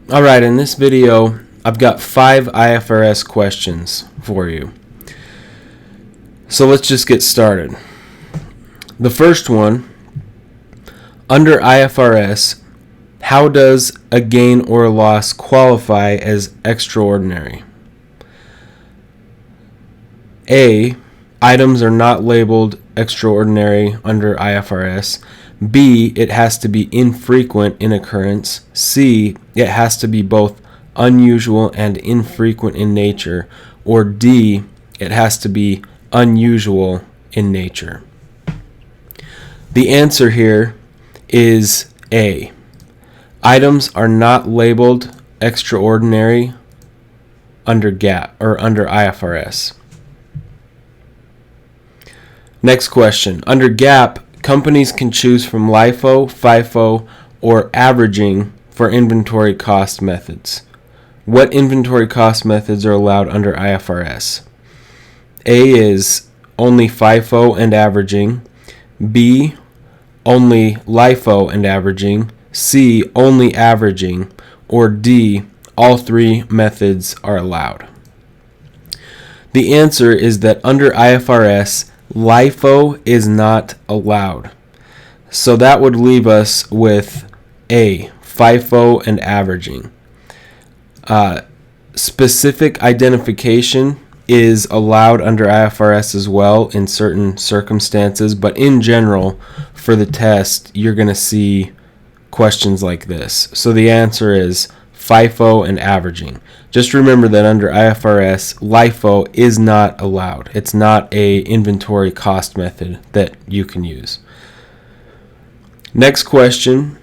Alright, in this video, I've got 5 IFRS questions for you. So let's just get started. The first one, under IFRS, how does a gain or loss qualify as extraordinary? A, items are not labeled extraordinary under IFRS. B, it has to be infrequent in occurrence. C, it has to be both unusual and infrequent in nature. Or D, it has to be unusual in nature. The answer here is A. Items are not labeled extraordinary under GAAP or under IFRS. Next question. Under GAAP, companies can choose from LIFO, FIFO, or averaging for inventory cost methods. What inventory cost methods are allowed under IFRS? A is only FIFO and averaging. B, only LIFO and averaging. C, only averaging. Or D, all 3 methods are allowed. The answer is that under IFRS, LIFO is not allowed. So that would leave us with A, FIFO and averaging. Specific identification is allowed under IFRS as well in certain circumstances, but in general, for the test, you're going to see questions like this. So the answer is FIFO and averaging. Just remember that under IFRS, LIFO is not allowed. It's not a inventory cost method that you can use. Next question.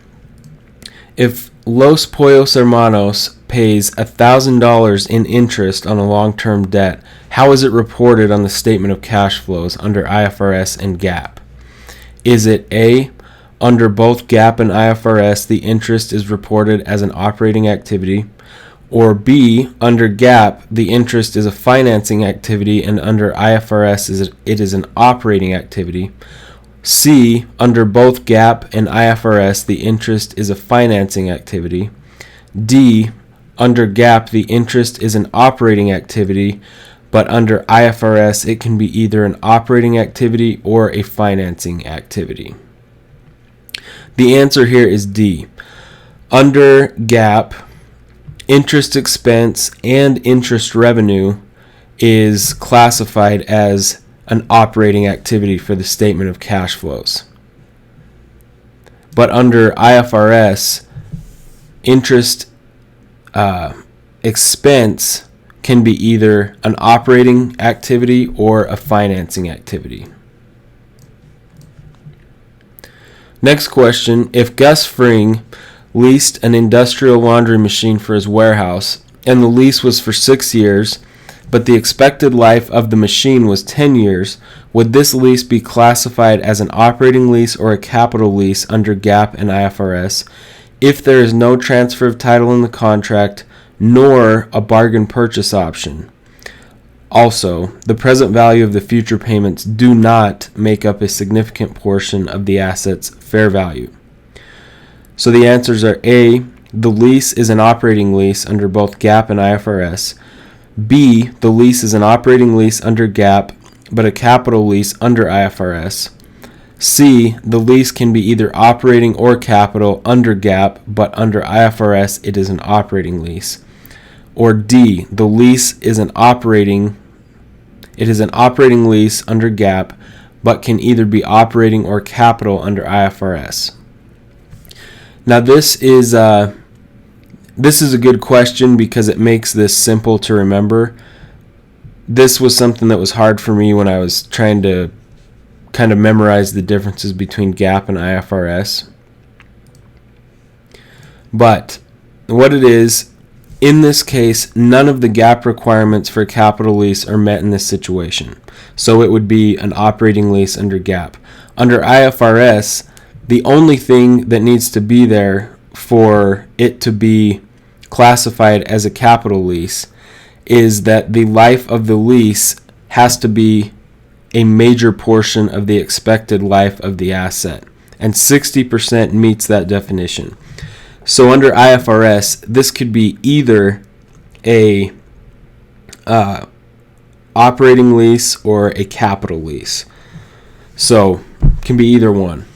If Los Pollos Hermanos pays $1,000 in interest on a long-term debt, how is it reported on the statement of cash flows under IFRS and GAAP? Is it A, under both GAAP and IFRS, the interest is reported as an operating activity? Or B, under GAAP, the interest is a financing activity, and under IFRS, it is an operating activity? C, under both GAAP and IFRS, the interest is a financing activity? D, under GAAP, the interest is an operating activity, but under IFRS, it can be either an operating activity or a financing activity. The answer here is D. Under GAAP, interest expense and interest revenue is classified as an operating activity for the statement of cash flows. But under IFRS, interest expense can be either an operating activity or a financing activity. Next question. If Gus Fring leased an industrial laundry machine for his warehouse, and the lease was for 6 years, but the expected life of the machine was 10 years, would this lease be classified as an operating lease or a capital lease under GAAP and IFRS if there is no transfer of title in the contract nor a bargain purchase option? Also, the present value of the future payments do not make up a significant portion of the asset's fair value. So the answers are A, the lease is an operating lease under both GAAP and IFRS. B, the lease is an operating lease under GAAP, but a capital lease under IFRS. C, the lease can be either operating or capital under GAAP, but under IFRS it is an operating lease. Or D, the lease is an operating lease under GAAP, but can either be operating or capital under IFRS. Now this is a good question because it makes this simple to remember. This was something that was hard for me when I was trying to kind of memorize the differences between GAAP and IFRS. But what it is, in this case, none of the GAAP requirements for a capital lease are met in this situation. So it would be an operating lease under GAAP. Under IFRS, the only thing that needs to be there for it to be classified as a capital lease is that the life of the lease has to be a major portion of the expected life of the asset, and 60% meets that definition. So under IFRS, this could be either a operating lease or a capital lease. So it can be either one.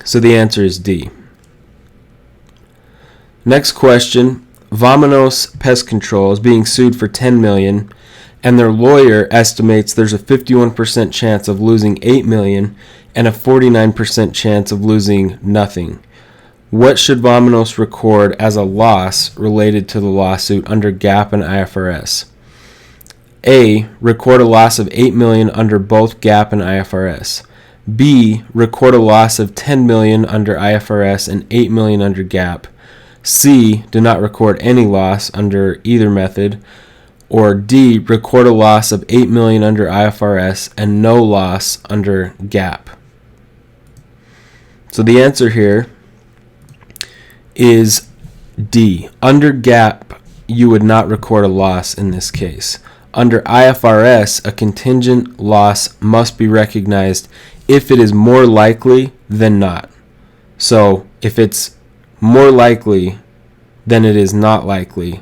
So the answer is D. Next question. Vamonos Pest Control is being sued for $10 million, and their lawyer estimates there's a 51% chance of losing $8 million and a 49% chance of losing nothing. What should Vamonos record as a loss related to the lawsuit under GAAP and IFRS? A. Record a loss of $8 million under both GAAP and IFRS. B. Record a loss of $10 million under IFRS and $8 million under GAAP. C. Do not record any loss under either method. Or D. Record a loss of $8 million under IFRS and no loss under GAAP. So the answer here is D. Under GAAP, you would not record a loss in this case. Under IFRS, a contingent loss must be recognized if it is more likely than not. So if it's more likely than it is not likely,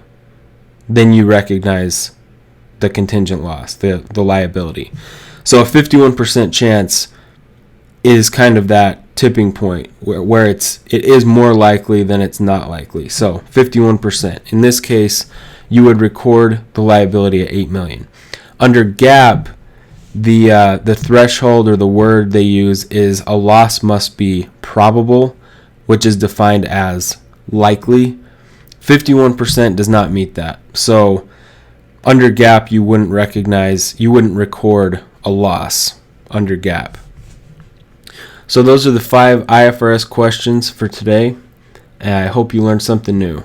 then you recognize the contingent loss, the liability. So a 51% chance is kind of that tipping point where it is more likely than it's not likely. So 51%. In this case, you would record the liability at $8 million. Under GAAP, the threshold or the word they use is a loss must be probable, which is defined as likely. 51% does not meet that. So under GAAP, you wouldn't record a loss under GAAP. So those are the 5 IFRS questions for today, and I hope you learned something new.